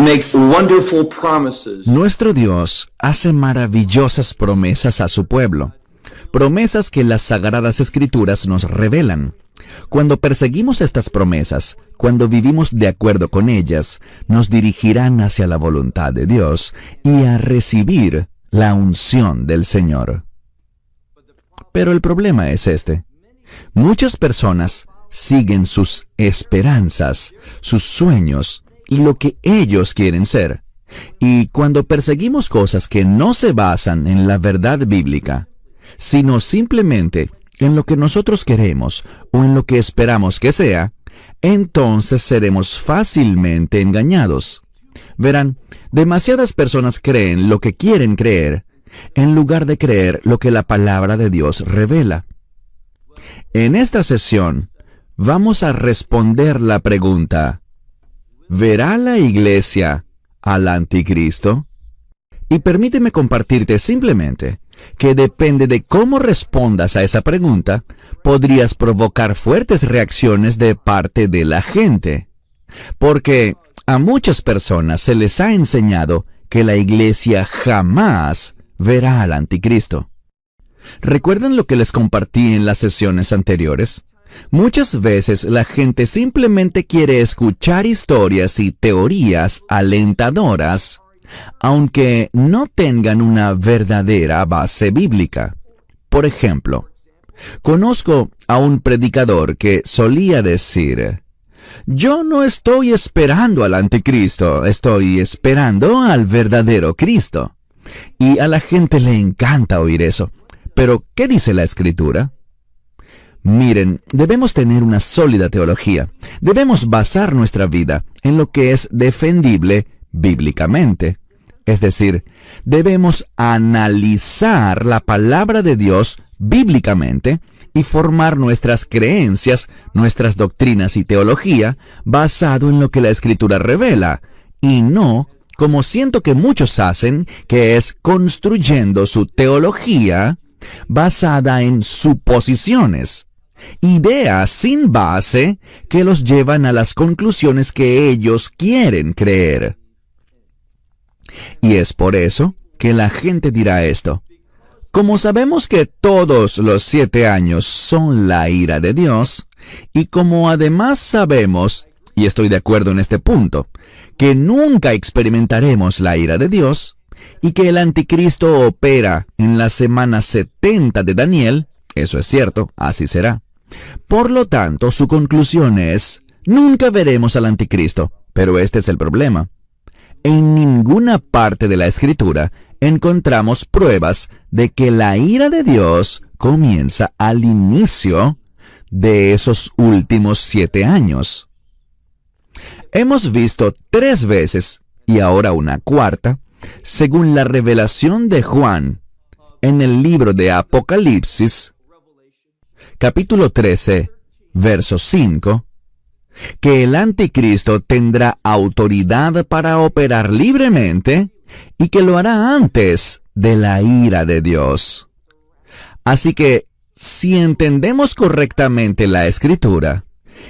makes wonderful promises. Nuestro Dios hace maravillosas promesas a su pueblo, promesas que las Sagradas Escrituras nos revelan. Cuando perseguimos estas promesas, cuando vivimos de acuerdo con ellas, nos dirigirán hacia la voluntad de Dios y a recibir la unción del Señor. Pero el problema es este. Muchas personas siguen sus esperanzas, sus sueños y lo que ellos quieren ser. Y cuando perseguimos cosas que no se basan en la verdad bíblica, sino simplemente en lo que nosotros queremos o en lo que esperamos que sea, entonces seremos fácilmente engañados. Verán, demasiadas personas creen lo que quieren creer, en lugar de creer lo que la palabra de Dios revela. En esta sesión, vamos a responder la pregunta: ¿verá la iglesia al anticristo? Y permíteme compartirte simplemente que depende de cómo respondas a esa pregunta, podrías provocar fuertes reacciones de parte de la gente. Porque a muchas personas se les ha enseñado que la iglesia jamás verá al anticristo. ¿Recuerdan lo que les compartí en las sesiones anteriores? Muchas veces la gente simplemente quiere escuchar historias y teorías alentadoras, aunque no tengan una verdadera base bíblica. Por ejemplo, conozco a un predicador que solía decir: yo no estoy esperando al anticristo, estoy esperando al verdadero Cristo. Y a la gente le encanta oír eso. Pero, ¿qué dice la Escritura? Miren, debemos tener una sólida teología. Debemos basar nuestra vida en lo que es defendible bíblicamente. Es decir, debemos analizar la palabra de Dios bíblicamente y formar nuestras creencias, nuestras doctrinas y teología basado en lo que la Escritura revela, y no como siento que muchos hacen, que es construyendo su teología basada en suposiciones, ideas sin base que los llevan a las conclusiones que ellos quieren creer. Y es por eso que la gente dirá esto: como sabemos que todos los 7 años son la ira de Dios, y como además sabemos, y estoy de acuerdo en este punto, que nunca experimentaremos la ira de Dios, y que el anticristo opera en la semana 70 de Daniel, eso es cierto, así será. Por lo tanto, su conclusión es: nunca veremos al anticristo. Pero este es el problema. En ninguna parte de la Escritura encontramos pruebas de que la ira de Dios comienza al inicio de esos últimos 7 años. Hemos visto 3 veces, y ahora una cuarta, según la revelación de Juan, en el libro de Apocalipsis, capítulo 13, verso 5, que el anticristo tendrá autoridad para operar libremente y que lo hará antes de la ira de Dios. Así que, si entendemos correctamente la Escritura,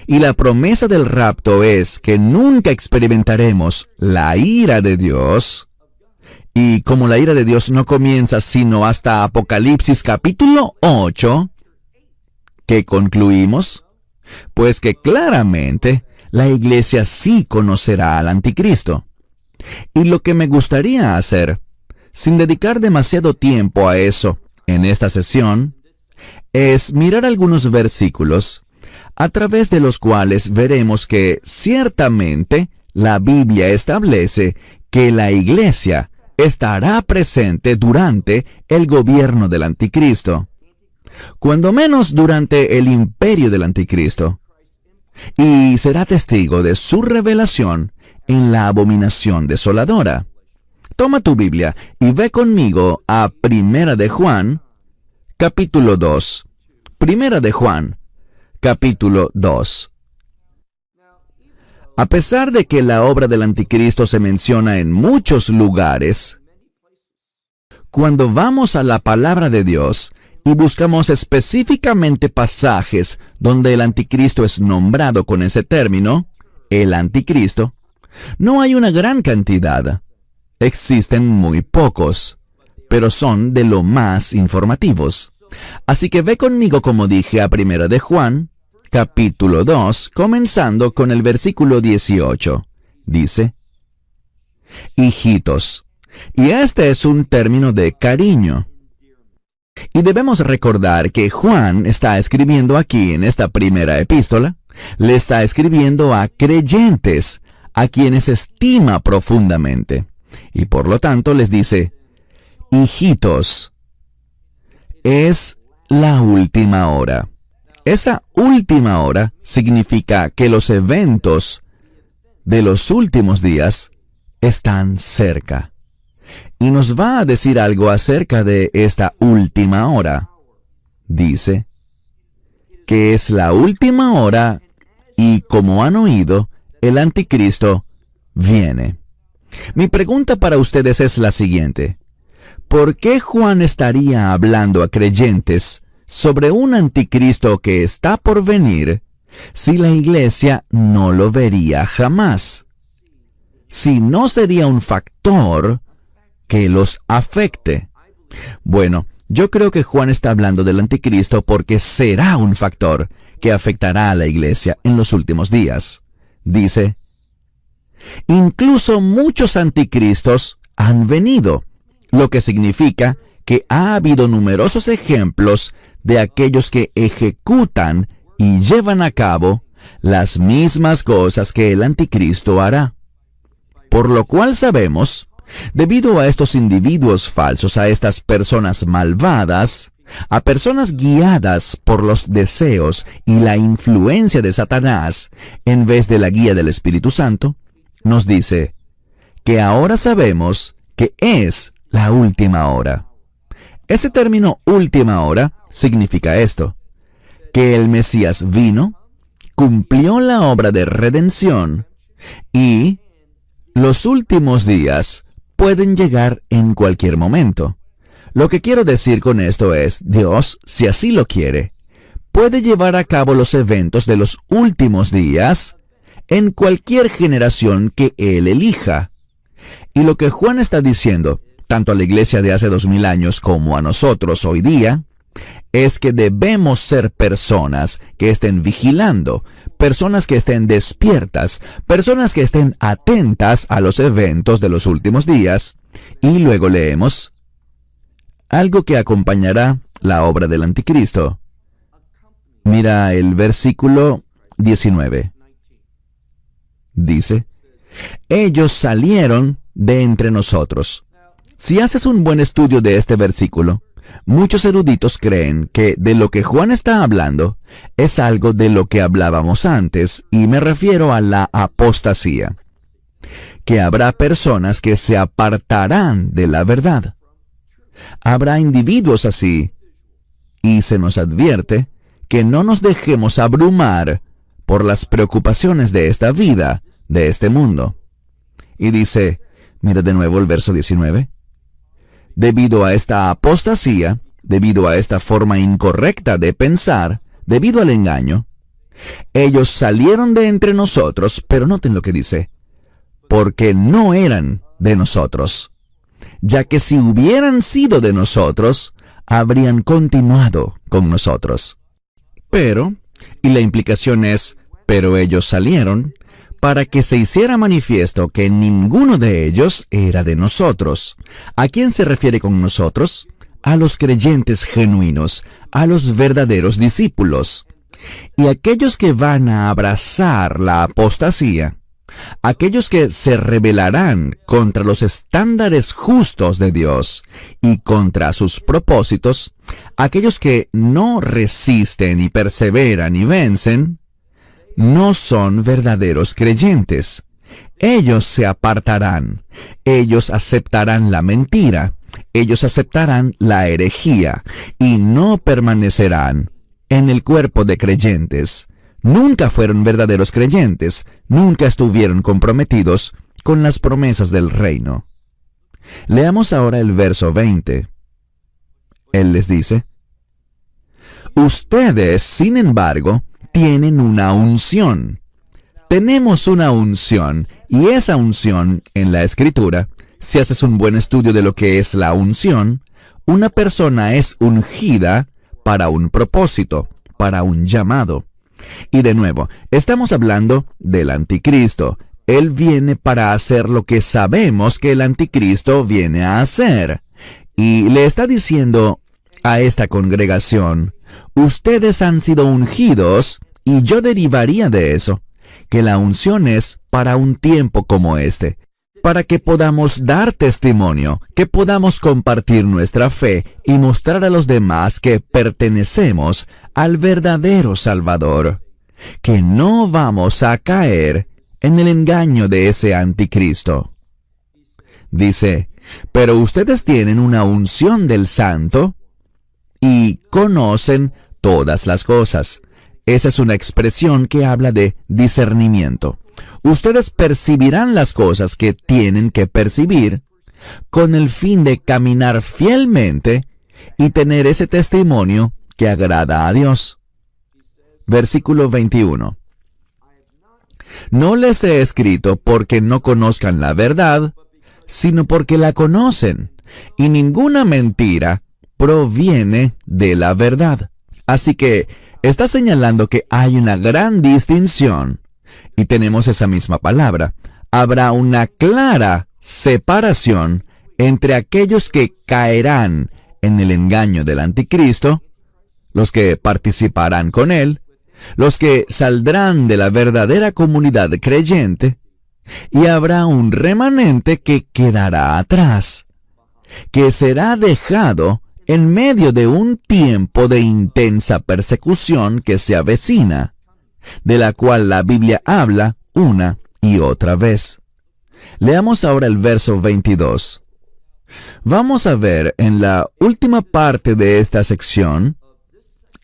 y la promesa del rapto es que nunca experimentaremos la ira de Dios, y como la ira de Dios no comienza sino hasta Apocalipsis capítulo 8, ¿qué concluimos? Pues que claramente la iglesia sí conocerá al anticristo. Y lo que me gustaría hacer, sin dedicar demasiado tiempo a eso en esta sesión, es mirar algunos versículos a través de los cuales veremos que ciertamente la Biblia establece que la iglesia estará presente durante el gobierno del anticristo, cuando menos durante el imperio del anticristo, y será testigo de su revelación en la abominación desoladora. Toma tu Biblia y ve conmigo a Primera de Juan, capítulo 2. Primera de Juan, capítulo 2. A pesar de que la obra del anticristo se menciona en muchos lugares, cuando vamos a la palabra de Dios y buscamos específicamente pasajes donde el anticristo es nombrado con ese término, el anticristo, No hay una gran cantidad. Existen muy pocos, pero son de lo más informativos. Así que ve conmigo, como dije, a 1 de Juan, capítulo 2, comenzando con el versículo 18. Dice: hijitos. Y este es un término de cariño. Y debemos recordar que Juan está escribiendo aquí en esta primera epístola, le está escribiendo a creyentes, a quienes estima profundamente. Y por lo tanto les dice: hijitos, es la última hora. Esa última hora significa que los eventos de los últimos días están cerca. Y nos va a decir algo acerca de esta última hora. Dice que es la última hora y, como han oído, el anticristo viene. Mi pregunta para ustedes es la siguiente: ¿por qué Juan estaría hablando a creyentes sobre un anticristo que está por venir si la iglesia no lo vería jamás? Si no sería un factor que los afecte. Bueno, yo creo que Juan está hablando del anticristo porque será un factor que afectará a la iglesia en los últimos días. Dice: incluso muchos anticristos han venido, lo que significa que ha habido numerosos ejemplos de aquellos que ejecutan y llevan a cabo las mismas cosas que el anticristo hará. Por lo cual sabemos, debido a estos individuos falsos, a estas personas malvadas, a personas guiadas por los deseos y la influencia de Satanás, en vez de la guía del Espíritu Santo, nos dice que ahora sabemos que es la última hora. Ese término última hora significa esto: que el Mesías vino, cumplió la obra de redención y los últimos días pueden llegar en cualquier momento. Lo que quiero decir con esto es, Dios, si así lo quiere, puede llevar a cabo los eventos de los últimos días en cualquier generación que Él elija. Y lo que Juan está diciendo, tanto a la iglesia de hace 2000 años como a nosotros hoy día, es que debemos ser personas que estén vigilando, personas que estén despiertas, personas que estén atentas a los eventos de los últimos días. Y luego leemos algo que acompañará la obra del anticristo. Mira el versículo 19. Dice: ellos salieron de entre nosotros. Si haces un buen estudio de este versículo, muchos eruditos creen que de lo que Juan está hablando es algo de lo que hablábamos antes, y me refiero a la apostasía, que habrá personas que se apartarán de la verdad. Habrá individuos así, y se nos advierte que no nos dejemos abrumar por las preocupaciones de esta vida, de este mundo. Y dice, mira de nuevo el verso 19, debido a esta apostasía, debido a esta forma incorrecta de pensar, debido al engaño, ellos salieron de entre nosotros, pero noten lo que dice, porque no eran de nosotros, ya que si hubieran sido de nosotros, habrían continuado con nosotros. Pero, y la implicación es, pero ellos salieron, para que se hiciera manifiesto que ninguno de ellos era de nosotros. ¿A quién se refiere con nosotros? A los creyentes genuinos, a los verdaderos discípulos. Y aquellos que van a abrazar la apostasía, aquellos que se rebelarán contra los estándares justos de Dios y contra sus propósitos, aquellos que no resisten y perseveran y vencen, no son verdaderos creyentes. Ellos se apartarán, ellos aceptarán la mentira, ellos aceptarán la herejía y no permanecerán en el cuerpo de creyentes. Nunca fueron verdaderos creyentes, nunca estuvieron comprometidos con las promesas del reino. Leamos ahora el verso 20. Él les dice: ustedes, sin embargo, tienen una unción. tenemos una unción, y esa unción en la Escritura, si haces un buen estudio de lo que es la unción, una persona es ungida para un propósito, para un llamado. Y de nuevo, estamos hablando del anticristo. Él viene para hacer lo que sabemos que el anticristo viene a hacer. Y le está diciendo a esta congregación, ustedes han sido ungidos, y yo derivaría de eso, que la unción es para un tiempo como este, para que podamos dar testimonio, que podamos compartir nuestra fe y mostrar a los demás que pertenecemos al verdadero Salvador, que no vamos a caer en el engaño de ese anticristo. Dice, pero ustedes tienen una unción del Santo y conocen todas las cosas. Esa es una expresión que habla de discernimiento. Ustedes percibirán las cosas que tienen que percibir con el fin de caminar fielmente y tener ese testimonio que agrada a Dios. Versículo 21. No les he escrito porque no conozcan la verdad, sino porque la conocen, y ninguna mentira proviene de la verdad. Así que está señalando que hay una gran distinción, y tenemos esa misma palabra. Habrá una clara separación entre aquellos que caerán en el engaño del anticristo, los que participarán con él, los que saldrán de la verdadera comunidad creyente, y habrá un remanente que quedará atrás, que será dejado en medio de un tiempo de intensa persecución que se avecina, de la cual la Biblia habla una y otra vez. Leamos ahora el verso 22. Vamos a ver en la última parte de esta sección,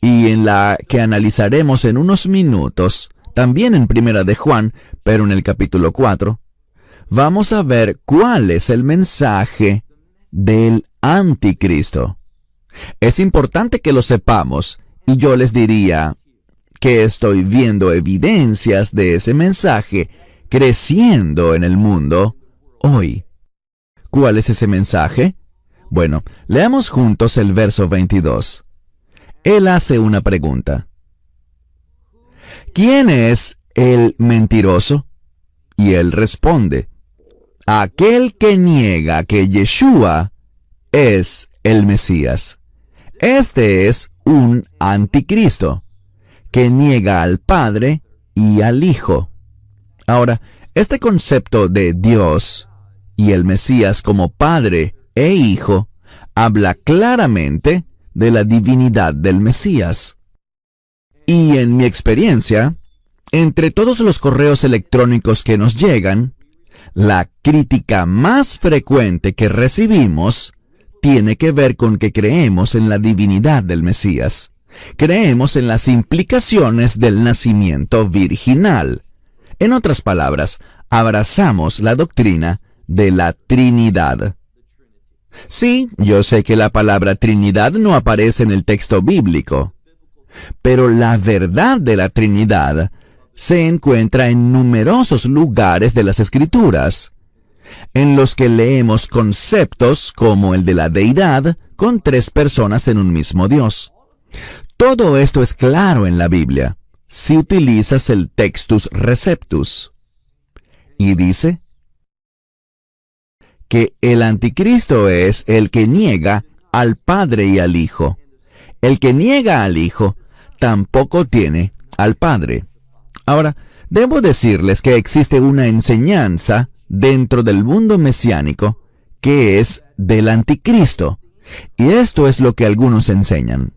y en la que analizaremos en unos minutos, también en Primera de Juan, pero en el capítulo 4, vamos a ver cuál es el mensaje del anticristo. Es importante que lo sepamos, y yo les diría que estoy viendo evidencias de ese mensaje creciendo en el mundo hoy. ¿Cuál es ese mensaje? Bueno, leamos juntos el verso 22. Él hace una pregunta. ¿Quién es el mentiroso? Y él responde, aquel que niega que Yeshua es el Mesías. Este es un anticristo, que niega al Padre y al Hijo. Ahora, este concepto de Dios y el Mesías como Padre e Hijo habla claramente de la divinidad del Mesías. Y en mi experiencia, entre todos los correos electrónicos que nos llegan, la crítica más frecuente que recibimos tiene que ver con que creemos en la divinidad del Mesías. Creemos en las implicaciones del nacimiento virginal. En otras palabras, abrazamos la doctrina de la Trinidad. Sí, yo sé que la palabra Trinidad no aparece en el texto bíblico, pero la verdad de la Trinidad se encuentra en numerosos lugares de las Escrituras, en los que leemos conceptos como el de la deidad con 3 personas en un mismo Dios. Todo esto es claro en la Biblia, si utilizas el Textus Receptus. Y dice que el anticristo es el que niega al Padre y al Hijo. El que niega al Hijo tampoco tiene al Padre. Ahora, debo decirles que existe una enseñanza dentro del mundo mesiánico que es del anticristo. Y esto es lo que algunos enseñan.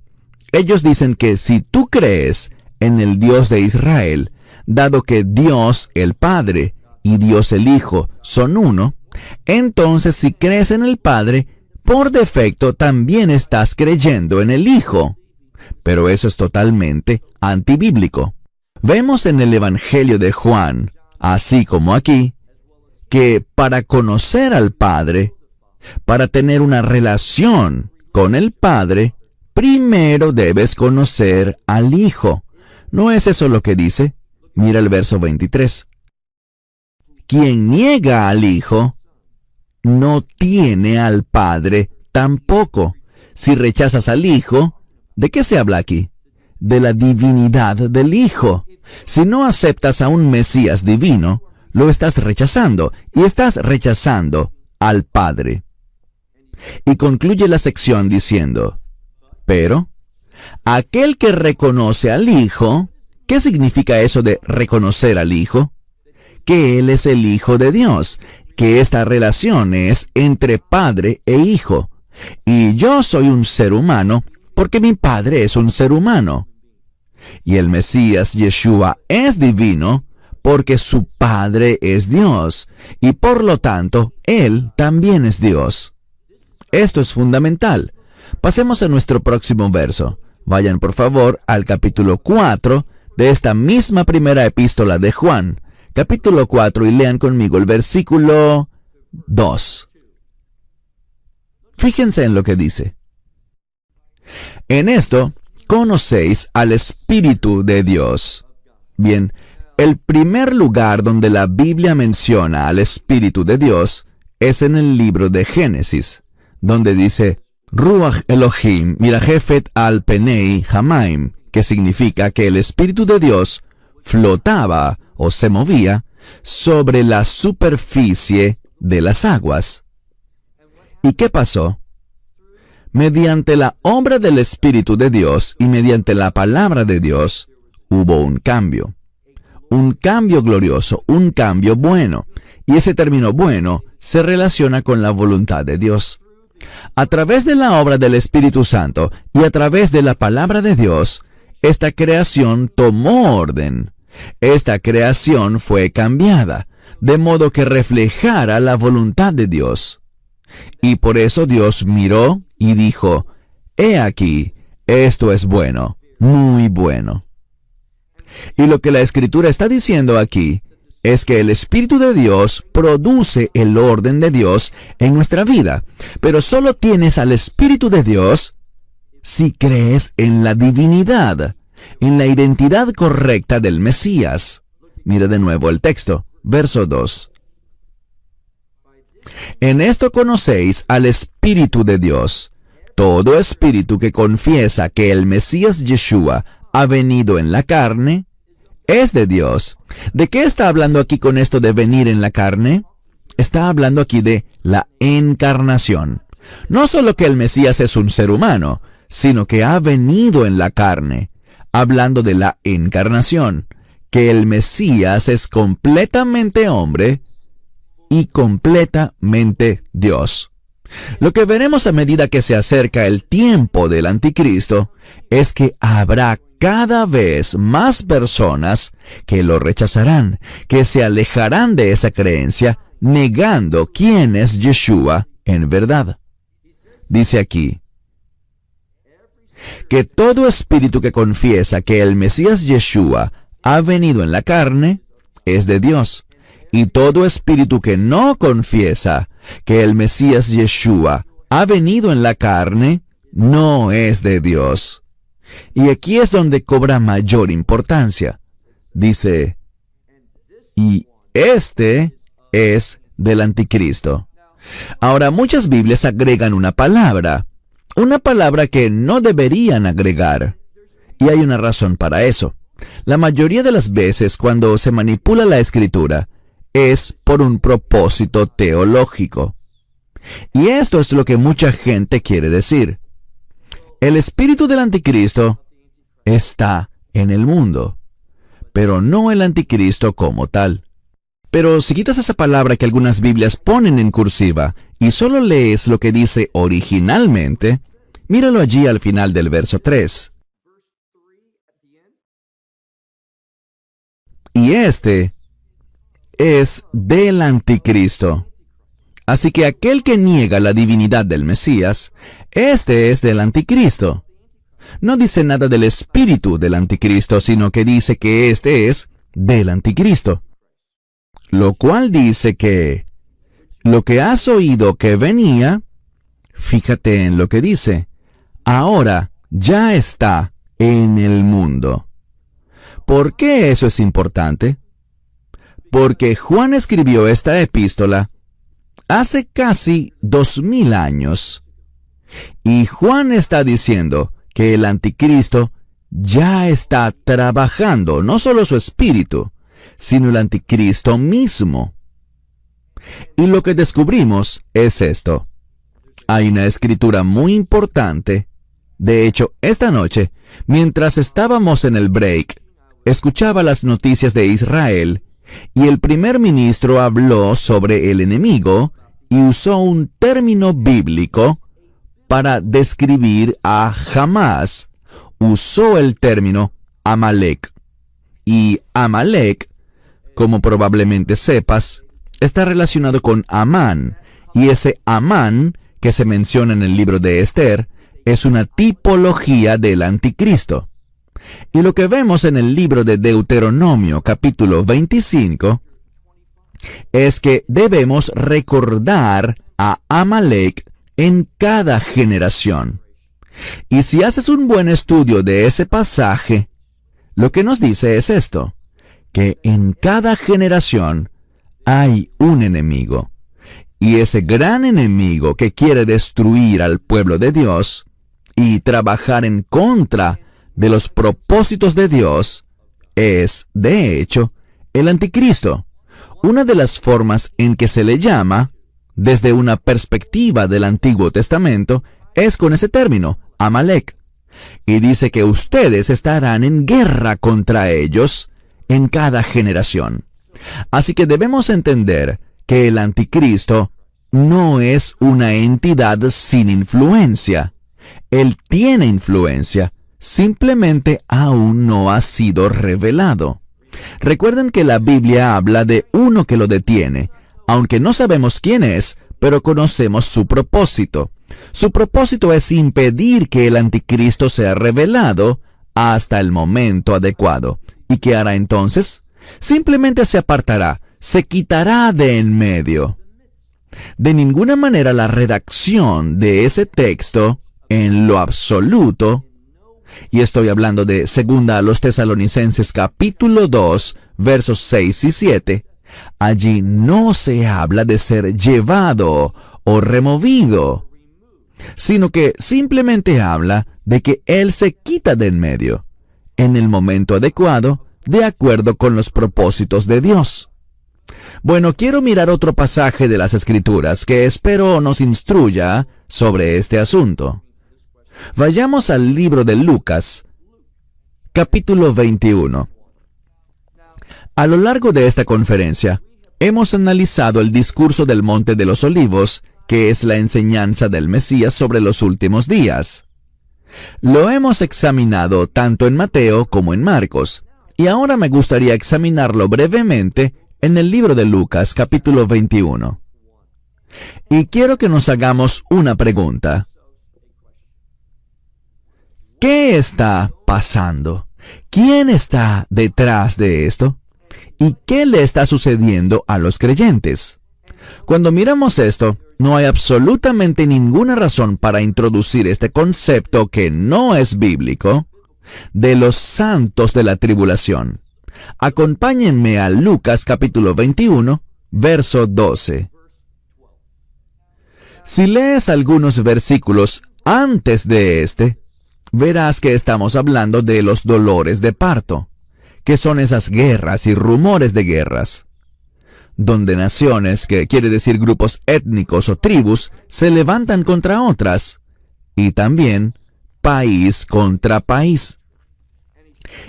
Ellos dicen que si tú crees en el Dios de Israel, dado que Dios el Padre y Dios el Hijo son uno, entonces si crees en el Padre, por defecto también estás creyendo en el Hijo. Pero eso es totalmente antibíblico. Vemos en el Evangelio de Juan, así como aquí, que para conocer al Padre, para tener una relación con el Padre, primero debes conocer al Hijo. ¿No es eso lo que dice? Mira el verso 23. Quien niega al Hijo, no tiene al Padre tampoco. Si rechazas al Hijo, ¿de qué se habla aquí? De la divinidad del Hijo. Si no aceptas a un Mesías divino, lo estás rechazando, y estás rechazando al Padre. Y concluye la sección diciendo, pero aquel que reconoce al Hijo, ¿qué significa eso de reconocer al Hijo? Que Él es el Hijo de Dios, que esta relación es entre Padre e Hijo. Y yo soy un ser humano porque mi Padre es un ser humano. Y el Mesías Yeshua es divino porque su Padre es Dios, y por lo tanto, Él también es Dios. Esto es fundamental. Pasemos a nuestro próximo verso. Vayan por favor al capítulo 4 de esta misma primera epístola de Juan. Capítulo 4, y lean conmigo el versículo 2. Fíjense en lo que dice. En esto conocéis al Espíritu de Dios. Bien, el primer lugar donde la Biblia menciona al Espíritu de Dios es en el libro de Génesis, donde dice Ruach Elohim mirajefet al penei hamaim, que significa que el Espíritu de Dios flotaba o se movía sobre la superficie de las aguas. ¿Y qué pasó? Mediante la obra del Espíritu de Dios y mediante la palabra de Dios, hubo un cambio glorioso, un cambio bueno. Y ese término bueno se relaciona con la voluntad de Dios. A través de la obra del Espíritu Santo y a través de la palabra de Dios, esta creación tomó orden. Esta creación fue cambiada, de modo que reflejara la voluntad de Dios. Y por eso Dios miró y dijo, «He aquí, esto es bueno, muy bueno». Y lo que la Escritura está diciendo aquí es que el Espíritu de Dios produce el orden de Dios en nuestra vida, pero solo tienes al Espíritu de Dios si crees en la divinidad, en la identidad correcta del Mesías. Mira de nuevo el texto, verso 2. En esto conocéis al Espíritu de Dios. Todo espíritu que confiesa que el Mesías Yeshua ha venido en la carne, es de Dios. ¿De qué está hablando aquí con esto de venir en la carne? Está hablando aquí de la encarnación. No solo que el Mesías es un ser humano, sino que ha venido en la carne, hablando de la encarnación, que el Mesías es completamente hombre y completamente Dios. Lo que veremos a medida que se acerca el tiempo del anticristo es que habrá cada vez más personas que lo rechazarán, que se alejarán de esa creencia, negando quién es Yeshua en verdad. Dice aquí que todo espíritu que confiesa que el Mesías Yeshua ha venido en la carne es de Dios, y todo espíritu que no confiesa que el Mesías Yeshua ha venido en la carne no es de Dios. Y aquí es donde cobra mayor importancia. Dice, y este es del anticristo. Ahora, muchas Biblias agregan una palabra que no deberían agregar. Y hay una razón para eso. La mayoría de las veces cuando se manipula la Escritura, es por un propósito teológico. Y esto es lo que mucha gente quiere decir. El espíritu del anticristo está en el mundo, pero no el anticristo como tal. Pero si quitas esa palabra que algunas Biblias ponen en cursiva y solo lees lo que dice originalmente, míralo allí al final del verso 3. Y este es del anticristo. Así que aquel que niega la divinidad del Mesías, este es del anticristo. No dice nada del espíritu del anticristo, sino que dice que este es del anticristo. Lo cual dice que lo que has oído que venía, fíjate en lo que dice, ahora ya está en el mundo. ¿Por qué eso es importante? Porque Juan escribió esta epístola hace casi 2000 años. Y Juan está diciendo que el anticristo ya está trabajando, no solo su espíritu, sino el anticristo mismo. Y lo que descubrimos es esto. Hay una escritura muy importante. De hecho, esta noche, mientras estábamos en el break, escuchaba las noticias de Israel y el primer ministro habló sobre el enemigo y usó un término bíblico para describir a Hamás. Usó el término Amalek. Y Amalek, como probablemente sepas, está relacionado con Amán. Y ese Amán, que se menciona en el libro de Esther, es una tipología del anticristo. Y lo que vemos en el libro de Deuteronomio capítulo 25 es que debemos recordar a Amalek en cada generación. Y si haces un buen estudio de ese pasaje, lo que nos dice es esto, que en cada generación hay un enemigo. Y ese gran enemigo que quiere destruir al pueblo de Dios y trabajar en contra de los propósitos de Dios es, de hecho, el anticristo. Una de las formas en que se le llama, desde una perspectiva del Antiguo Testamento, es con ese término, Amalek. Y dice que ustedes estarán en guerra contra ellos en cada generación. Así que debemos entender que el anticristo no es una entidad sin influencia. Él tiene influencia, simplemente aún no ha sido revelado. Recuerden que la Biblia habla de uno que lo detiene, aunque no sabemos quién es, pero conocemos su propósito. Su propósito es impedir que el anticristo sea revelado hasta el momento adecuado. ¿Y qué hará entonces? Simplemente se apartará, se quitará de en medio. De ninguna manera la redacción de ese texto, en lo absoluto, y estoy hablando de 2 a los Tesalonicenses capítulo 2, versos 6 y 7, allí no se habla de ser llevado o removido, sino que simplemente habla de que Él se quita de en medio, en el momento adecuado, de acuerdo con los propósitos de Dios. Bueno, quiero mirar otro pasaje de las Escrituras que espero nos instruya sobre este asunto. Vayamos al libro de Lucas, capítulo 21. A lo largo de esta conferencia, hemos analizado el discurso del Monte de los Olivos, que es la enseñanza del Mesías sobre los últimos días. Lo hemos examinado tanto en Mateo como en Marcos, y ahora me gustaría examinarlo brevemente en el libro de Lucas, capítulo 21. Y quiero que nos hagamos una pregunta. ¿Qué está pasando? ¿Quién está detrás de esto? ¿Y qué le está sucediendo a los creyentes? Cuando miramos esto, no hay absolutamente ninguna razón para introducir este concepto que no es bíblico de los santos de la tribulación. Acompáñenme a Lucas capítulo 21, verso 12. Si lees algunos versículos antes de este, verás que estamos hablando de los dolores de parto, que son esas guerras y rumores de guerras, donde naciones, que quiere decir grupos étnicos o tribus, se levantan contra otras, y también país contra país.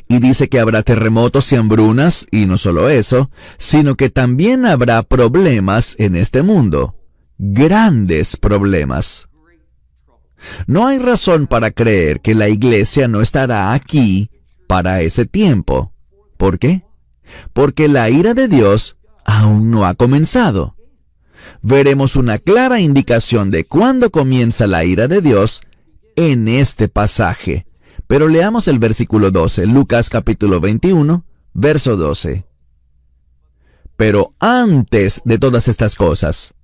Y dice que habrá terremotos y hambrunas, y no solo eso, sino que también habrá problemas en este mundo, grandes problemas. No hay razón para creer que la iglesia no estará aquí para ese tiempo. ¿Por qué? Porque la ira de Dios aún no ha comenzado. Veremos una clara indicación de cuándo comienza la ira de Dios en este pasaje. Pero leamos el versículo 12, Lucas capítulo 21, verso 12. Pero antes de todas estas cosas.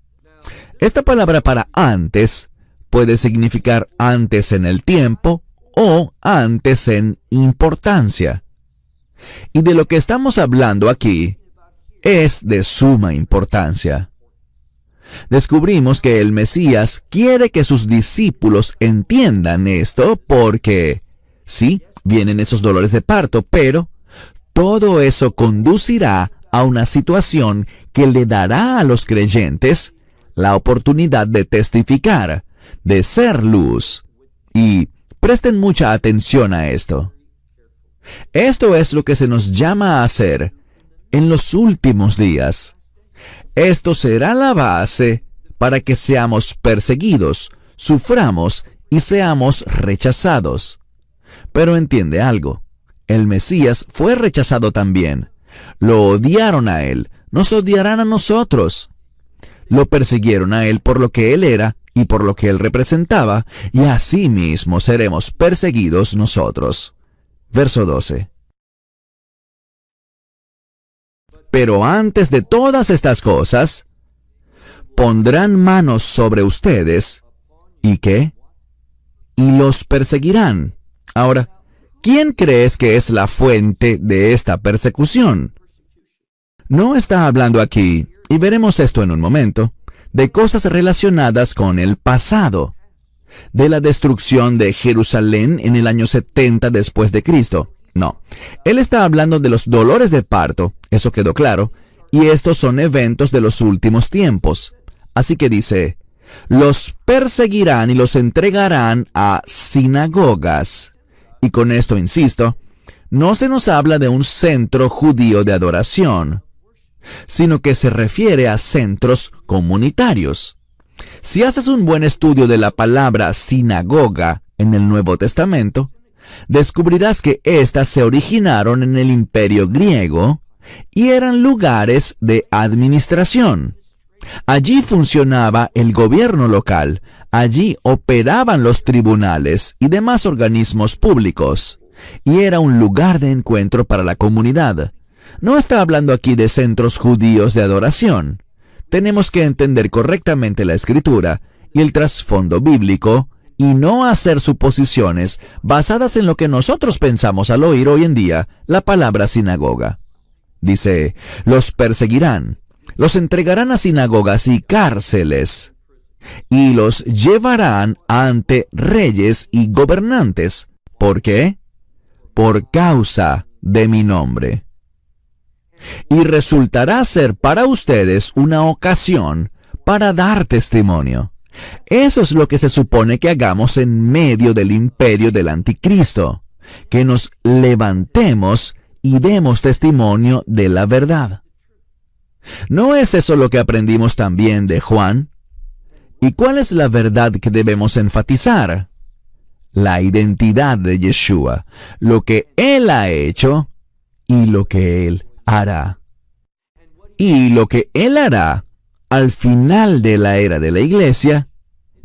Esta palabra para antes puede significar antes en el tiempo o antes en importancia. Y de lo que estamos hablando aquí es de suma importancia. Descubrimos que el Mesías quiere que sus discípulos entiendan esto porque, sí, vienen esos dolores de parto, pero todo eso conducirá a una situación que le dará a los creyentes la oportunidad de testificar, de ser luz. Y presten mucha atención a esto. Esto es lo que se nos llama a hacer en los últimos días. Esto será la base para que seamos perseguidos, suframos y seamos rechazados. Pero entiende algo, el Mesías fue rechazado también. Lo odiaron a él, nos odiarán a nosotros. Lo persiguieron a él por lo que él era y por lo que él representaba, y así mismo seremos perseguidos nosotros. Verso 12. Pero antes de todas estas cosas, pondrán manos sobre ustedes, ¿y qué? Y los perseguirán. Ahora, ¿quién crees que es la fuente de esta persecución? No está hablando aquí, y veremos esto en un momento, de cosas relacionadas con el pasado, de la destrucción de Jerusalén en el año 70 después de Cristo. No, él está hablando de los dolores de parto, eso quedó claro, y estos son eventos de los últimos tiempos. Así que dice, los perseguirán y los entregarán a sinagogas. Y con esto insisto, no se nos habla de un centro judío de adoración, sino que se refiere a centros comunitarios. Si haces un buen estudio de la palabra sinagoga en el Nuevo Testamento, descubrirás que éstas se originaron en el Imperio griego y eran lugares de administración. Allí funcionaba el gobierno local, allí operaban los tribunales y demás organismos públicos, y era un lugar de encuentro para la comunidad. No está hablando aquí de centros judíos de adoración. Tenemos que entender correctamente la Escritura y el trasfondo bíblico y no hacer suposiciones basadas en lo que nosotros pensamos al oír hoy en día la palabra sinagoga. Dice, los perseguirán, los entregarán a sinagogas y cárceles, y los llevarán ante reyes y gobernantes. ¿Por qué? Por causa de mi nombre. Y resultará ser para ustedes una ocasión para dar testimonio. Eso es lo que se supone que hagamos en medio del imperio del anticristo, que nos levantemos y demos testimonio de la verdad. ¿No es eso lo que aprendimos también de Juan? ¿Y cuál es la verdad que debemos enfatizar? La identidad de Yeshua, lo que Él ha hecho y lo que Él hará. Y lo que Él hará al final de la era de la iglesia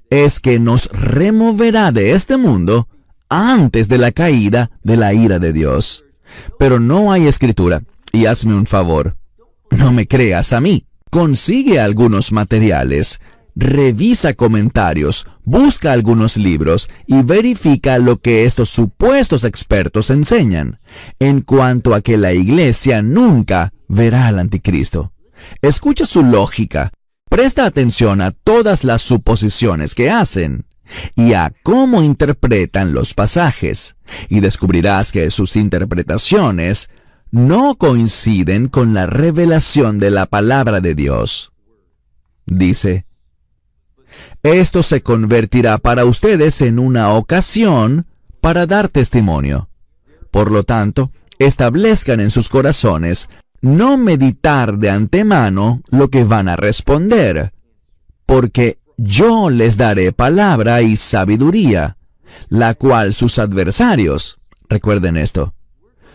es que nos removerá de este mundo antes de la caída de la ira de Dios. Pero no hay escritura, y hazme un favor, no me creas a mí. Consigue algunos materiales, revisa comentarios, busca algunos libros y verifica lo que estos supuestos expertos enseñan en cuanto a que la iglesia nunca verá al anticristo. Escucha su lógica, presta atención a todas las suposiciones que hacen y a cómo interpretan los pasajes, y descubrirás que sus interpretaciones no coinciden con la revelación de la palabra de Dios. Dice, esto se convertirá para ustedes en una ocasión para dar testimonio. Por lo tanto, establezcan en sus corazones no meditar de antemano lo que van a responder, porque yo les daré palabra y sabiduría, la cual sus adversarios, recuerden esto,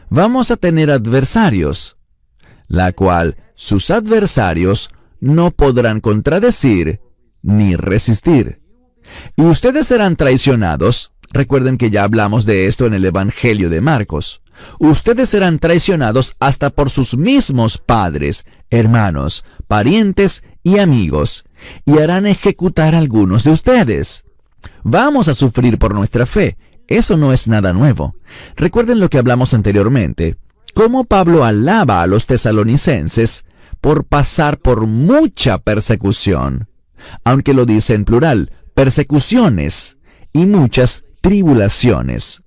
vamos a tener adversarios, la cual sus adversarios no podrán contradecir ni resistir. Y ustedes serán traicionados. Recuerden que ya hablamos de esto en el Evangelio de Marcos. Ustedes serán traicionados hasta por sus mismos padres, hermanos, parientes y amigos, y harán ejecutar a algunos de ustedes. Vamos a sufrir por nuestra fe. Eso no es nada nuevo. Recuerden lo que hablamos anteriormente. cómo Pablo alaba a los tesalonicenses por pasar por mucha persecución, aunque lo dice en plural, persecuciones y muchas tribulaciones.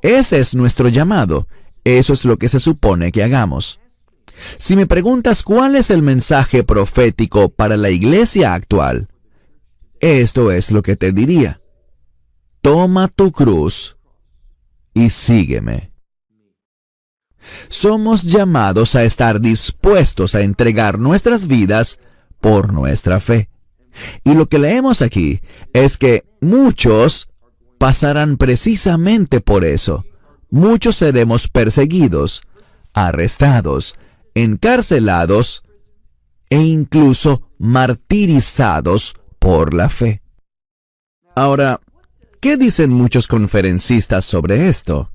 Ese es nuestro llamado. Eso es lo que se supone que hagamos. Si me preguntas cuál es el mensaje profético para la iglesia actual, esto es lo que te diría. Toma tu cruz y sígueme. Somos llamados a estar dispuestos a entregar nuestras vidas por nuestra fe. Y lo que leemos aquí es que muchos pasarán precisamente por eso. Muchos seremos perseguidos, arrestados, encarcelados e incluso martirizados por la fe. Ahora, ¿qué dicen muchos conferencistas sobre esto?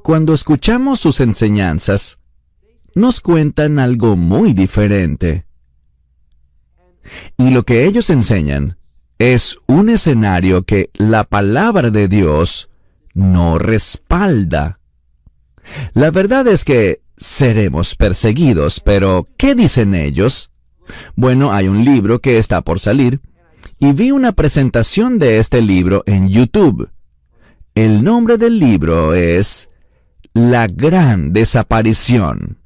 Cuando escuchamos sus enseñanzas, nos cuentan algo muy diferente. Y lo que ellos enseñan es un escenario que la palabra de Dios no respalda. La verdad es que seremos perseguidos, pero ¿qué dicen ellos? Bueno, hay un libro que está por salir, y vi una presentación de este libro en YouTube. El nombre del libro es La Gran Desaparición.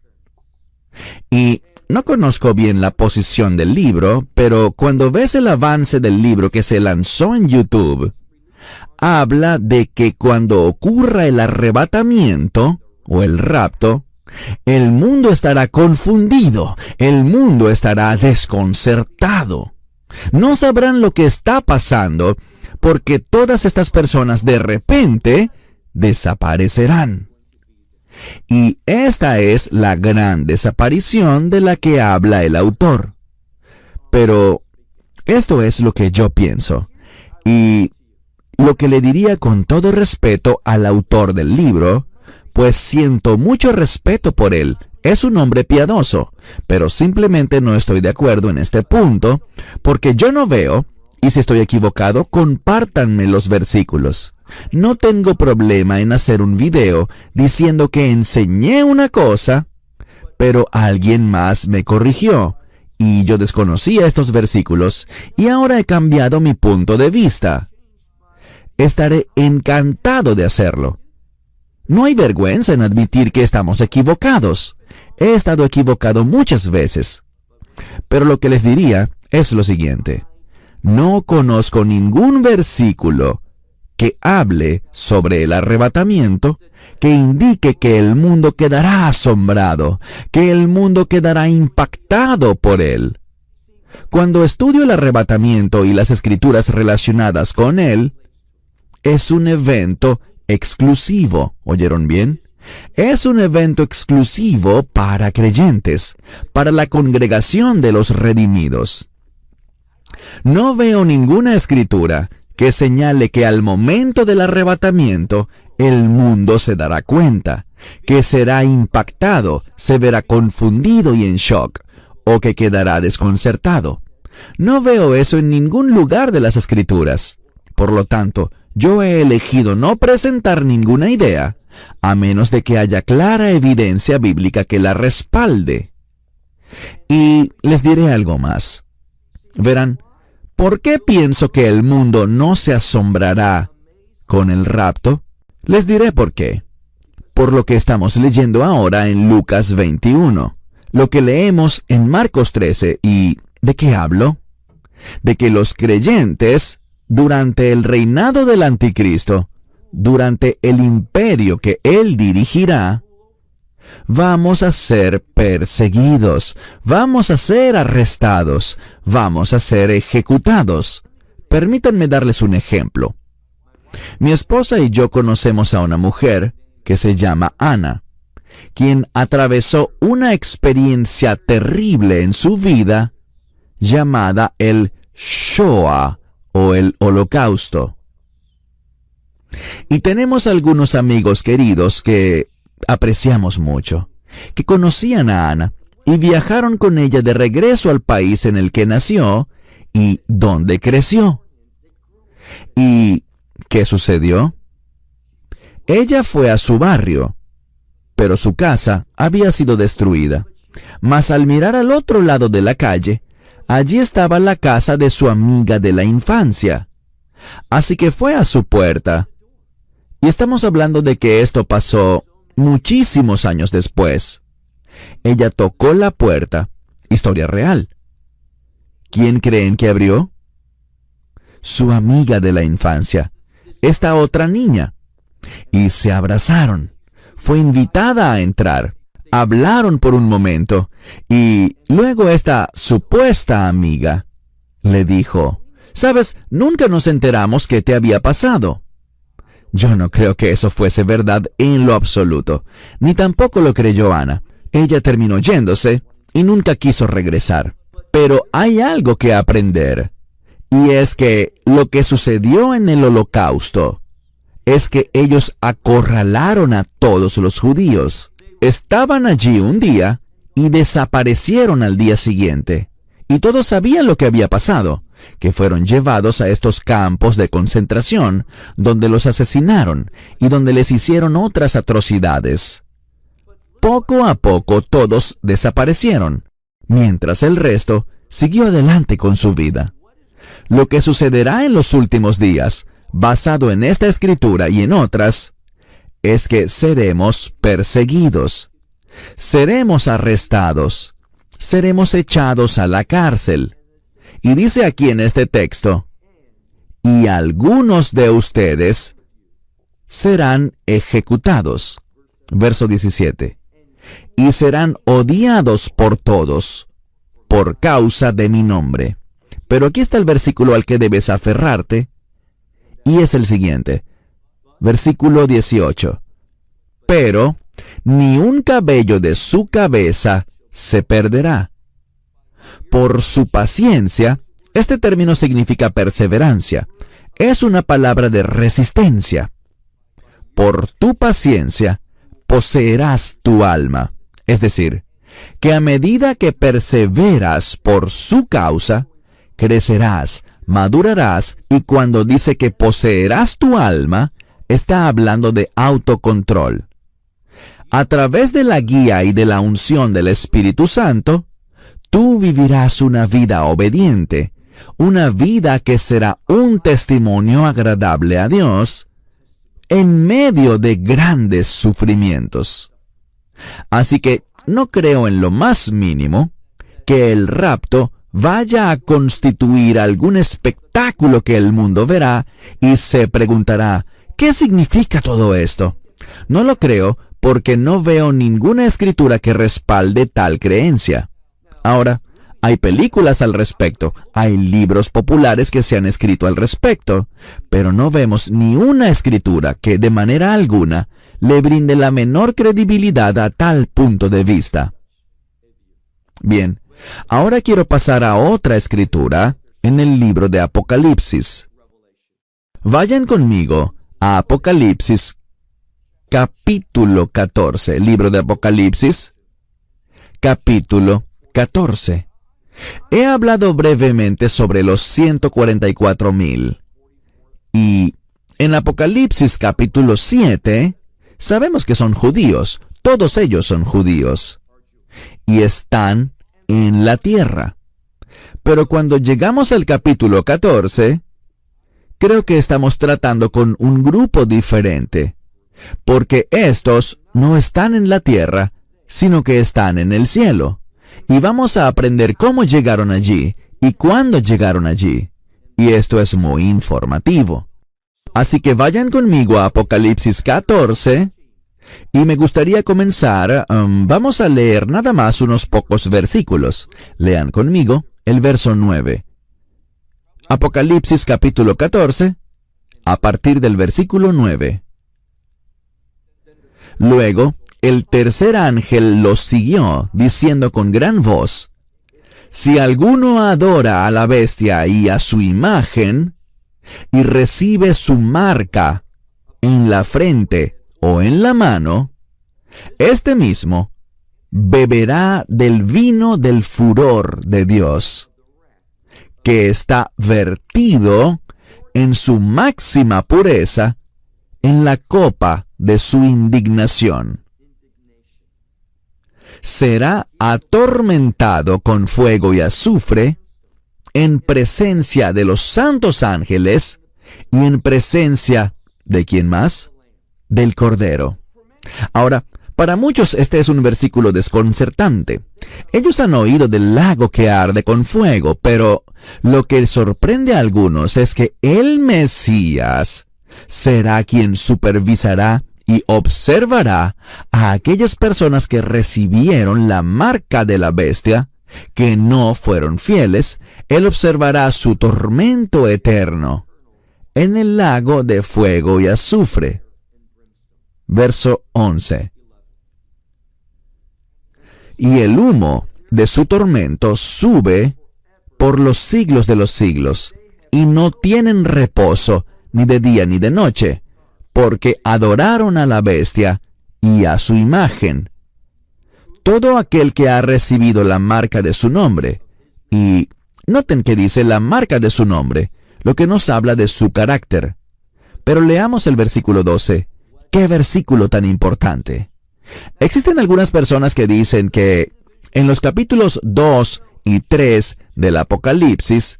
Y no conozco bien la posición del libro, pero cuando ves el avance del libro que se lanzó en YouTube, habla de que cuando ocurra el arrebatamiento o el rapto, el mundo estará confundido, el mundo estará desconcertado. No sabrán lo que está pasando porque todas estas personas de repente desaparecerán. Y esta es la gran desaparición de la que habla el autor. Pero esto es lo que yo pienso. Y lo que le diría con todo respeto al autor del libro, pues siento mucho respeto por él. Es un hombre piadoso, pero simplemente no estoy de acuerdo en este punto, porque yo no veo, y si estoy equivocado, compártanme los versículos. No tengo problema en hacer un video diciendo que enseñé una cosa, pero alguien más me corrigió, y yo desconocía estos versículos, y ahora he cambiado mi punto de vista. Estaré encantado de hacerlo. No hay vergüenza en admitir que estamos equivocados. He estado equivocado muchas veces. Pero lo que les diría es lo siguiente. No conozco ningún versículo que hable sobre el arrebatamiento, que indique que el mundo quedará asombrado, que el mundo quedará impactado por él. Cuando estudio el arrebatamiento y las escrituras relacionadas con él, es un evento exclusivo, ¿oyeron bien? Es un evento exclusivo para creyentes, para la congregación de los redimidos. No veo ninguna escritura que señale que al momento del arrebatamiento el mundo se dará cuenta, que será impactado, se verá confundido y en shock, o que quedará desconcertado. No veo eso en ningún lugar de las escrituras. Por lo tanto, yo he elegido no presentar ninguna idea, a menos de que haya clara evidencia bíblica que la respalde. Y les diré algo más. Verán, ¿por qué pienso que el mundo no se asombrará con el rapto? Les diré por qué. Por lo que estamos leyendo ahora en Lucas 21, lo que leemos en Marcos 13, ¿y de qué hablo? De que los creyentes, durante el reinado del anticristo, durante el imperio que él dirigirá, vamos a ser perseguidos, vamos a ser arrestados, vamos a ser ejecutados. Permítanme darles un ejemplo. Mi esposa y yo conocemos a una mujer que se llama Ana, quien atravesó una experiencia terrible en su vida llamada el Shoah o el Holocausto. Y tenemos algunos amigos queridos que apreciamos mucho, que conocían a Ana y viajaron con ella de regreso al país en el que nació y donde creció. ¿Y qué sucedió? Ella fue a su barrio, pero su casa había sido destruida. Mas al mirar al otro lado de la calle, allí estaba la casa de su amiga de la infancia. Así que fue a su puerta. Y estamos hablando de que esto pasó muchísimos años después. Ella tocó la puerta. Historia real. ¿Quién creen que abrió? Su amiga de la infancia, esta otra niña. Y se abrazaron. Fue invitada a entrar. Hablaron por un momento. Y luego esta supuesta amiga le dijo: «¿Sabes? Nunca nos enteramos qué te había pasado». Yo no creo que eso fuese verdad en lo absoluto. Ni tampoco lo creyó Ana. Ella terminó yéndose y nunca quiso regresar. Pero hay algo que aprender. Y es que lo que sucedió en el Holocausto es que ellos acorralaron a todos los judíos. Estaban allí un día y desaparecieron al día siguiente. Y todos sabían lo que había pasado, que fueron llevados a estos campos de concentración, donde los asesinaron y donde les hicieron otras atrocidades. Poco a poco todos desaparecieron, mientras el resto siguió adelante con su vida. Lo que sucederá en los últimos días, basado en esta escritura y en otras, es que seremos perseguidos, seremos arrestados, seremos echados a la cárcel. Y dice aquí en este texto: y algunos de ustedes serán ejecutados. Verso 17. Y serán odiados por todos, por causa de mi nombre. Pero aquí está el versículo al que debes aferrarte, y es el siguiente. Versículo 18. Pero ni un cabello de su cabeza se perderá. Por su paciencia, este término significa perseverancia. Es una palabra de resistencia. Por tu paciencia, poseerás tu alma. Es decir, que a medida que perseveras por su causa, crecerás, madurarás, y cuando dice que poseerás tu alma, está hablando de autocontrol. A través de la guía y de la unción del Espíritu Santo, tú vivirás una vida obediente, una vida que será un testimonio agradable a Dios en medio de grandes sufrimientos. Así que no creo en lo más mínimo que el rapto vaya a constituir algún espectáculo que el mundo verá y se preguntará: ¿qué significa todo esto? No lo creo porque no veo ninguna escritura que respalde tal creencia. Ahora, hay películas al respecto, hay libros populares que se han escrito al respecto, pero no vemos ni una escritura que de manera alguna le brinde la menor credibilidad a tal punto de vista. Bien, ahora quiero pasar a otra escritura en el libro de Apocalipsis. Vayan conmigo a Apocalipsis capítulo 14, libro de Apocalipsis, capítulo 14. He hablado brevemente sobre los 144,000. Y en Apocalipsis capítulo 7, sabemos que son judíos, todos ellos son judíos, y están en la tierra. Pero cuando llegamos al capítulo 14, creo que estamos tratando con un grupo diferente, porque estos no están en la tierra, sino que están en el cielo. Y vamos a aprender cómo llegaron allí y cuándo llegaron allí. Y esto es muy informativo. Así que vayan conmigo a Apocalipsis 14. Y me gustaría comenzar, vamos a leer nada más unos pocos versículos. Lean conmigo el verso 9. Apocalipsis capítulo 14, a partir del versículo 9. Luego, el tercer ángel los siguió, diciendo con gran voz: si alguno adora a la bestia y a su imagen, y recibe su marca en la frente o en la mano, este mismo beberá del vino del furor de Dios, que está vertido en su máxima pureza en la copa de su indignación. será atormentado con fuego y azufre en presencia de los santos ángeles y en presencia ¿de quién más? Del Cordero. Ahora, para muchos este es un versículo desconcertante. Ellos han oído del lago que arde con fuego, pero lo que sorprende a algunos es que el Mesías será quien supervisará y observará a aquellas personas que recibieron la marca de la bestia, que no fueron fieles. Él observará su tormento eterno en el lago de fuego y azufre. Verso 11. Y el humo de su tormento sube por los siglos de los siglos, y no tienen reposo ni de día ni de noche, porque adoraron a la bestia y a su imagen. Todo aquel que ha recibido la marca de su nombre, y noten que dice la marca de su nombre, lo que nos habla de su carácter. Pero leamos el versículo 12. ¡Qué versículo tan importante! Existen algunas personas que dicen que en los capítulos 2 y 3 del Apocalipsis,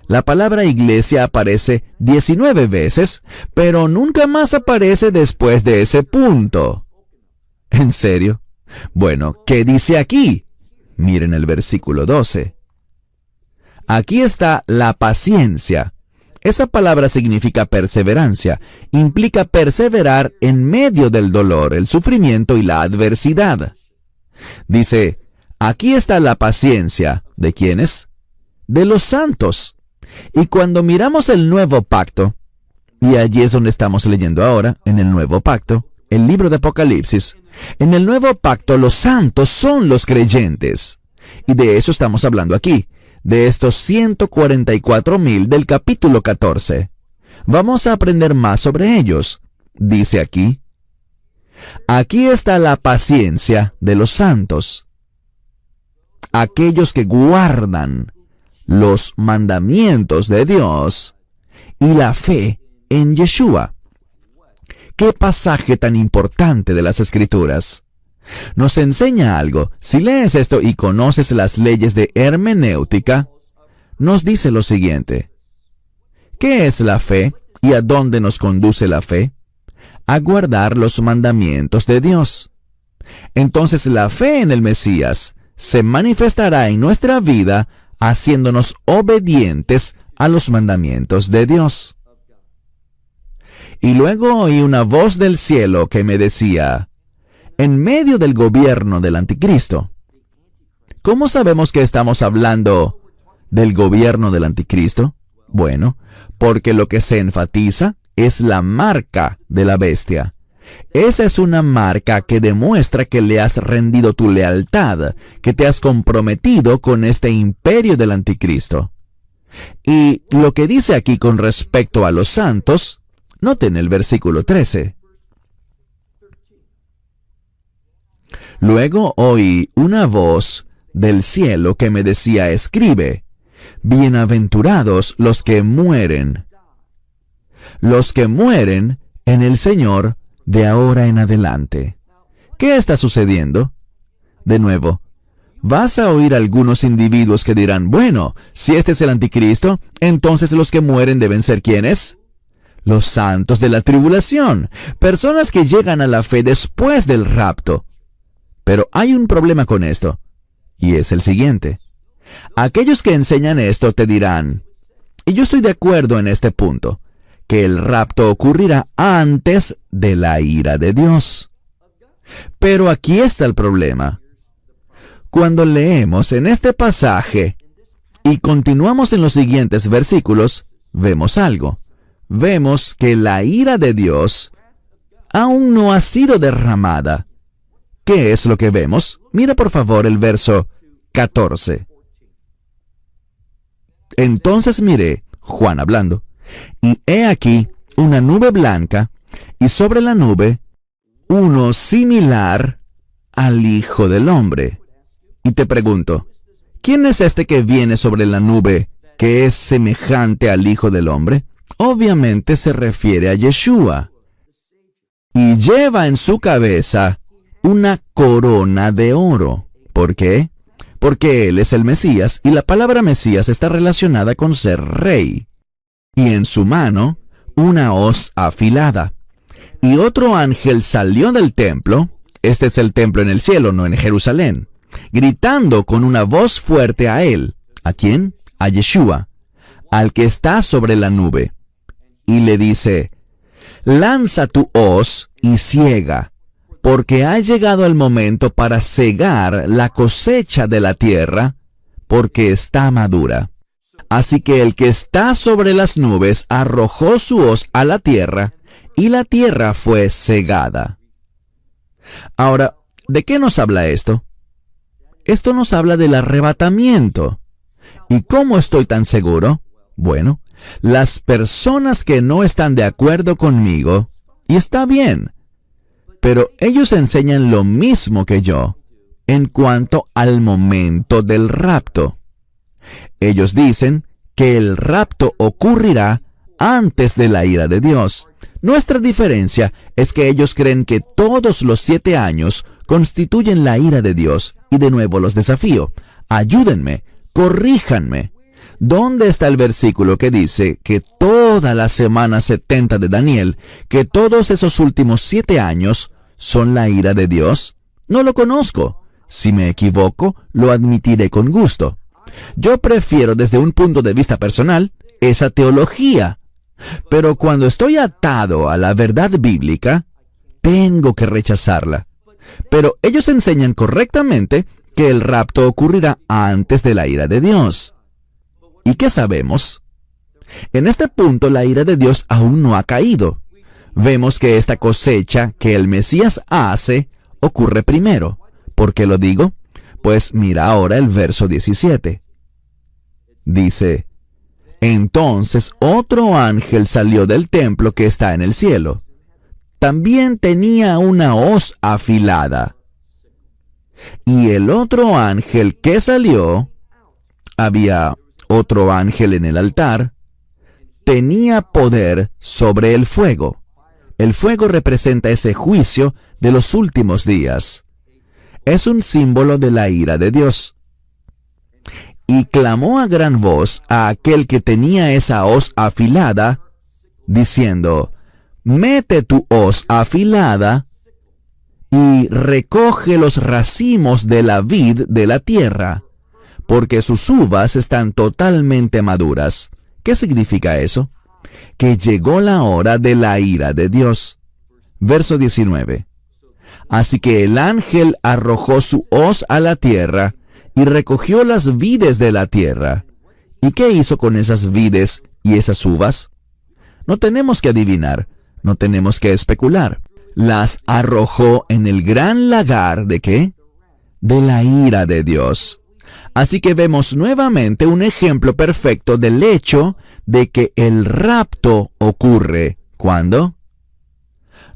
la palabra iglesia aparece 19 veces, pero nunca más aparece después de ese punto. ¿En serio? Bueno, ¿qué dice aquí? Miren el versículo 12. Aquí está la paciencia. Esa palabra significa perseverancia. Implica perseverar en medio del dolor, el sufrimiento y la adversidad. Dice, aquí está la paciencia. ¿De quiénes? De los santos. Y cuando miramos el nuevo pacto, y allí es donde estamos leyendo ahora, en el nuevo pacto, el libro de Apocalipsis, en el nuevo pacto los santos son los creyentes. Y de eso estamos hablando aquí, de estos 144,000 del capítulo 14. Vamos a aprender más sobre ellos. Dice aquí, aquí está la paciencia de los santos, aquellos que guardan los mandamientos de Dios y la fe en Yeshua. ¡Qué pasaje tan importante de las Escrituras! Nos enseña algo. Si lees esto y conoces las leyes de hermenéutica, nos dice lo siguiente. ¿Qué es la fe y a dónde nos conduce la fe? A guardar los mandamientos de Dios. Entonces la fe en el Mesías se manifestará en nuestra vida haciéndonos obedientes a los mandamientos de Dios. Y luego oí una voz del cielo que me decía, en medio del gobierno del anticristo. ¿Cómo sabemos que estamos hablando del gobierno del anticristo? Bueno, porque lo que se enfatiza es la marca de la bestia. Esa es una marca que demuestra que le has rendido tu lealtad, que te has comprometido con este imperio del anticristo. Y lo que dice aquí con respecto a los santos, noten el versículo 13. Luego oí una voz del cielo que me decía, escribe, bienaventurados los que mueren en el Señor de ahora en adelante. ¿Qué está sucediendo? De nuevo, vas a oír algunos individuos que dirán, bueno, si este es el anticristo, entonces los que mueren deben ser ¿quiénes? Los santos de la tribulación, personas que llegan a la fe después del rapto. Pero hay un problema con esto, y es el siguiente. Aquellos que enseñan esto te dirán, y yo estoy de acuerdo en este punto, que el rapto ocurrirá antes de la ira de Dios. Pero aquí está el problema. Cuando leemos en este pasaje y continuamos en los siguientes versículos, vemos algo. Vemos que la ira de Dios aún no ha sido derramada. ¿Qué es lo que vemos? Mira por favor el verso 14. Entonces miré, Juan hablando, y he aquí una nube blanca, y sobre la nube uno similar al Hijo del Hombre. Y te pregunto, ¿quién es este que viene sobre la nube que es semejante al Hijo del Hombre? Obviamente se refiere a Yeshua. Y lleva en su cabeza una corona de oro. ¿Por qué? Porque Él es el Mesías y la palabra Mesías está relacionada con ser rey. Y en su mano, una hoz afilada. Y otro ángel salió del templo, este es el templo en el cielo, no en Jerusalén, gritando con una voz fuerte a él. ¿A quién? A Yeshua, al que está sobre la nube. Y le dice, lanza tu hoz y ciega, porque ha llegado el momento para cegar la cosecha de la tierra, porque está madura. Así que el que está sobre las nubes arrojó su hoz a la tierra, y la tierra fue cegada. Ahora, ¿de qué nos habla esto? Esto nos habla del arrebatamiento. ¿Y cómo estoy tan seguro? Bueno, las personas que no están de acuerdo conmigo, y está bien, pero ellos enseñan lo mismo que yo en cuanto al momento del rapto. Ellos dicen que el rapto ocurrirá antes de la ira de Dios. Nuestra diferencia es que ellos creen que todos los 7 años constituyen la ira de Dios. Y de nuevo los desafío. Ayúdenme, corríjanme. ¿Dónde está el versículo que dice que toda la semana 70 de Daniel, que todos esos últimos 7 años son la ira de Dios? No lo conozco. Si me equivoco, lo admitiré con gusto. Yo prefiero desde un punto de vista personal esa teología. Pero cuando estoy atado a la verdad bíblica, tengo que rechazarla. Pero ellos enseñan correctamente que el rapto ocurrirá antes de la ira de Dios. ¿Y qué sabemos? En este punto la ira de Dios aún no ha caído. Vemos que esta cosecha que el Mesías hace ocurre primero. ¿Por qué lo digo? Pues mira ahora el verso 17. Dice, entonces otro ángel salió del templo que está en el cielo. También tenía una hoz afilada. Y el otro ángel que salió, había otro ángel en el altar, tenía poder sobre el fuego. El fuego representa ese juicio de los últimos días. Es un símbolo de la ira de Dios. Y clamó a gran voz a aquel que tenía esa hoz afilada, diciendo, mete tu hoz afilada y recoge los racimos de la vid de la tierra, porque sus uvas están totalmente maduras. ¿Qué significa eso? Que llegó la hora de la ira de Dios. Verso 19. Así que el ángel arrojó su hoz a la tierra y recogió las vides de la tierra. ¿Y qué hizo con esas vides y esas uvas? No tenemos que adivinar, no tenemos que especular. Las arrojó en el gran lagar ¿de qué? De la ira de Dios. Así que vemos nuevamente un ejemplo perfecto del hecho de que el rapto ocurre. ¿Cuándo?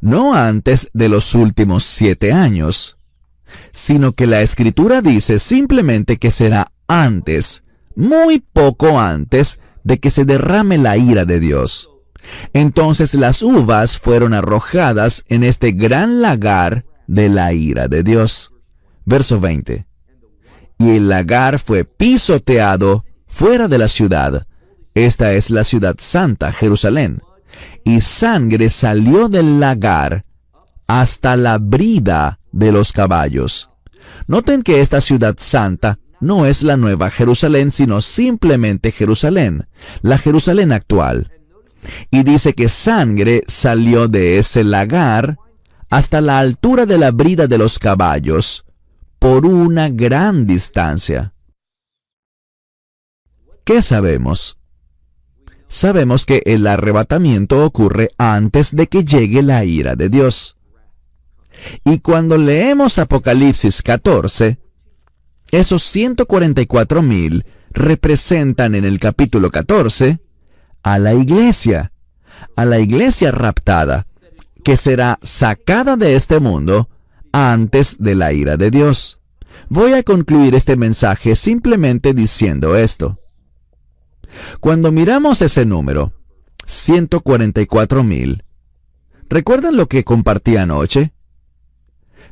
No antes de los últimos 7 años, sino que la Escritura dice simplemente que será antes, muy poco antes de que se derrame la ira de Dios. Entonces las uvas fueron arrojadas en este gran lagar de la ira de Dios. Verso 20. Y el lagar fue pisoteado fuera de la ciudad. Esta es la ciudad santa, Jerusalén. Y sangre salió del lagar hasta la brida de los caballos. Noten que esta ciudad santa no es la nueva Jerusalén, sino simplemente Jerusalén, la Jerusalén actual. Y dice que sangre salió de ese lagar hasta la altura de la brida de los caballos, por una gran distancia. ¿Qué sabemos? Sabemos que el arrebatamiento ocurre antes de que llegue la ira de Dios. Y cuando leemos Apocalipsis 14, esos 144,000 representan en el capítulo 14 a la iglesia raptada, que será sacada de este mundo antes de la ira de Dios. Voy a concluir este mensaje simplemente diciendo esto. Cuando miramos ese número, 144,000, ¿recuerdan lo que compartí anoche?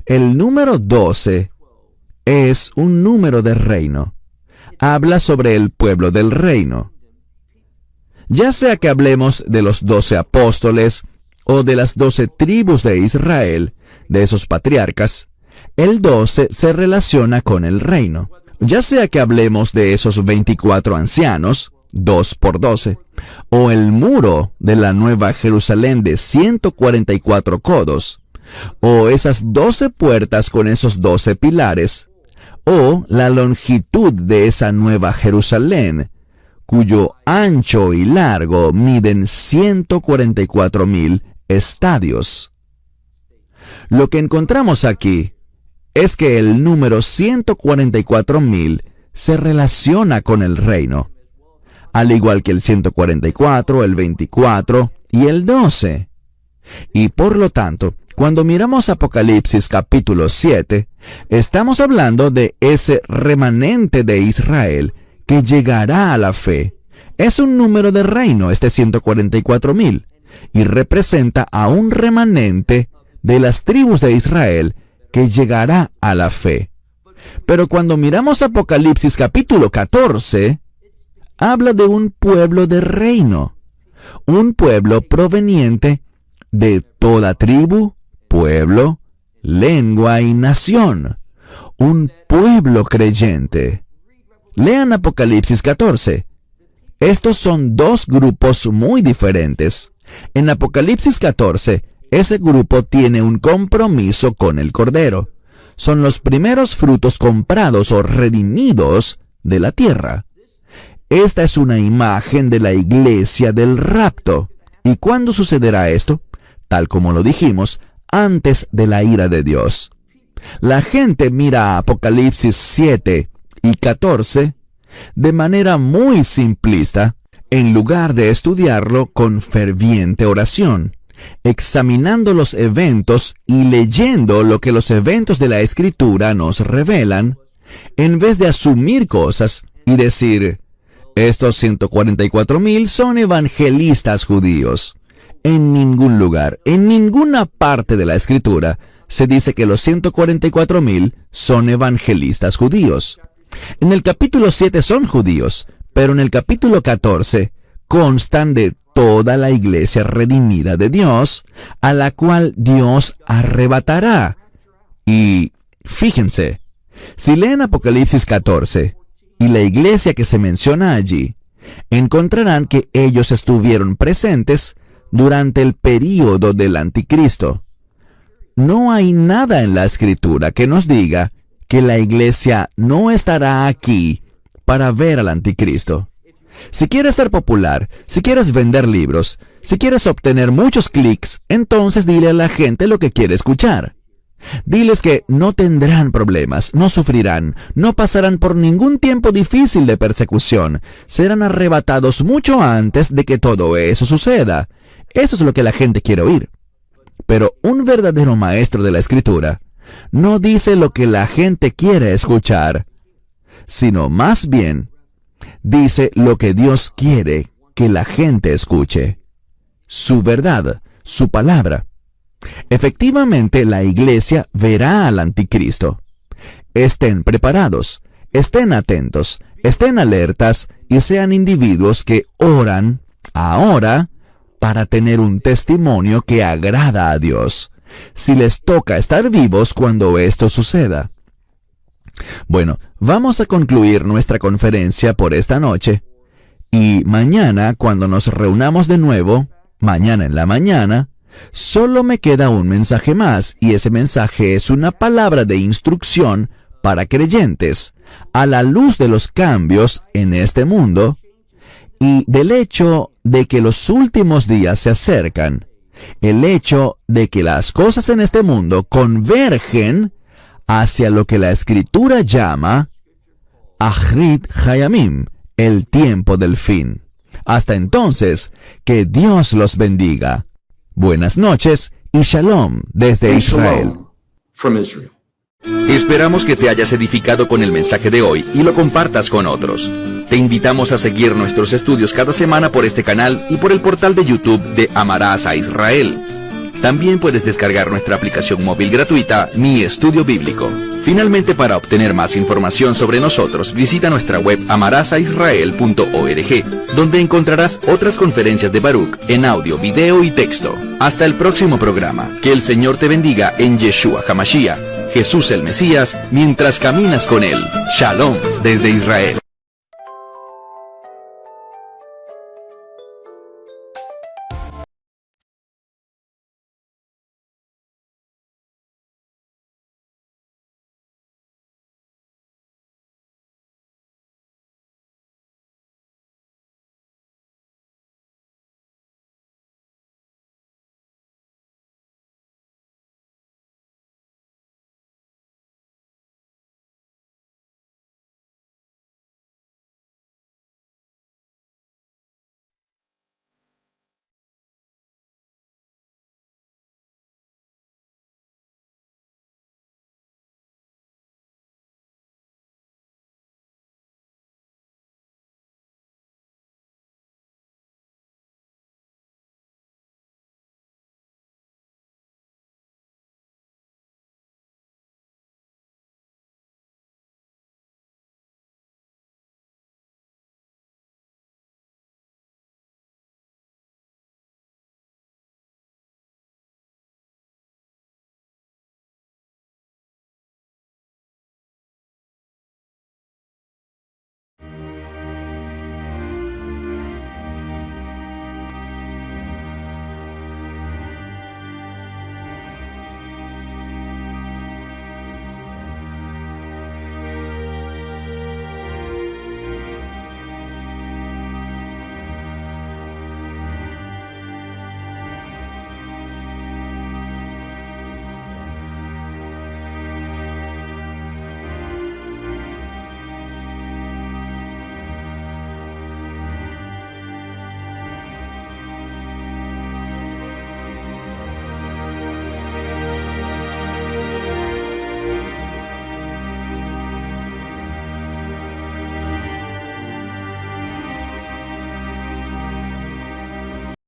El número 12 es un número de reino. Habla sobre el pueblo del reino. Ya sea que hablemos de los 12 apóstoles o de las 12 tribus de Israel, de esos patriarcas, el 12 se relaciona con el reino. Ya sea que hablemos de esos 24 ancianos, 2 por 12, o el muro de la Nueva Jerusalén de 144 codos, o esas 12 puertas con esos 12 pilares, o la longitud de esa Nueva Jerusalén, cuyo ancho y largo miden 144,000 estadios. Lo que encontramos aquí es que el número 144,000 se relaciona con el reino, al igual que el 144, el 24 y el 12. Y por lo tanto, cuando miramos Apocalipsis capítulo 7, estamos hablando de ese remanente de Israel que llegará a la fe. Es un número de reino, este 144,000, y representa a un remanente de las tribus de Israel que llegará a la fe. Pero cuando miramos Apocalipsis capítulo 14, habla de un pueblo de reino, un pueblo proveniente de toda tribu, pueblo, lengua y nación, un pueblo creyente. Lean Apocalipsis 14. Estos son dos grupos muy diferentes. En Apocalipsis 14, ese grupo tiene un compromiso con el Cordero. Son los primeros frutos comprados o redimidos de la tierra. Esta es una imagen de la iglesia del rapto. ¿Y cuándo sucederá esto? Tal como lo dijimos, antes de la ira de Dios. La gente mira Apocalipsis 7 y 14 de manera muy simplista, en lugar de estudiarlo con ferviente oración, examinando los eventos y leyendo lo que los eventos de la Escritura nos revelan, en vez de asumir cosas y decir, estos 144,000 son evangelistas judíos. En ningún lugar, en ninguna parte de la Escritura, se dice que los 144,000 son evangelistas judíos. En el capítulo 7 son judíos, pero en el capítulo 14 constan de toda la iglesia redimida de Dios, a la cual Dios arrebatará. Y fíjense, si leen Apocalipsis 14 y la iglesia que se menciona allí, encontrarán que ellos estuvieron presentes durante el período del anticristo. No hay nada en la Escritura que nos diga que la iglesia no estará aquí para ver al anticristo. Si quieres ser popular, si quieres vender libros, si quieres obtener muchos clics, entonces dile a la gente lo que quiere escuchar. Diles que no tendrán problemas, no sufrirán, no pasarán por ningún tiempo difícil de persecución, serán arrebatados mucho antes de que todo eso suceda. Eso es lo que la gente quiere oír. Pero un verdadero maestro de la Escritura no dice lo que la gente quiere escuchar, sino más bien dice lo que Dios quiere que la gente escuche. Su verdad, su palabra. Efectivamente, la iglesia verá al anticristo. Estén preparados, estén atentos, estén alertas y sean individuos que oran ahora para tener un testimonio que agrada a Dios, si les toca estar vivos cuando esto suceda. Bueno, vamos a concluir nuestra conferencia por esta noche, y mañana, cuando nos reunamos de nuevo, mañana en la mañana, solo me queda un mensaje más, y ese mensaje es una palabra de instrucción para creyentes, a la luz de los cambios en este mundo, y del hecho de que los últimos días se acercan, el hecho de que las cosas en este mundo convergen hacia lo que la Escritura llama Ahrit Hayamim, el tiempo del fin. Hasta entonces, que Dios los bendiga. Buenas noches y Shalom desde And Israel. shalom from Israel. Esperamos que te hayas edificado con el mensaje de hoy y lo compartas con otros. Te invitamos a seguir nuestros estudios cada semana por este canal y por el portal de YouTube de Amarás a Israel. También puedes descargar nuestra aplicación móvil gratuita, Mi Estudio Bíblico. Finalmente, para obtener más información sobre nosotros, visita nuestra web amarasaisrael.org, donde encontrarás otras conferencias de Baruch en audio, video y texto. Hasta el próximo programa. Que el Señor te bendiga en Yeshua HaMashiach, Jesús el Mesías, mientras caminas con Él. Shalom desde Israel.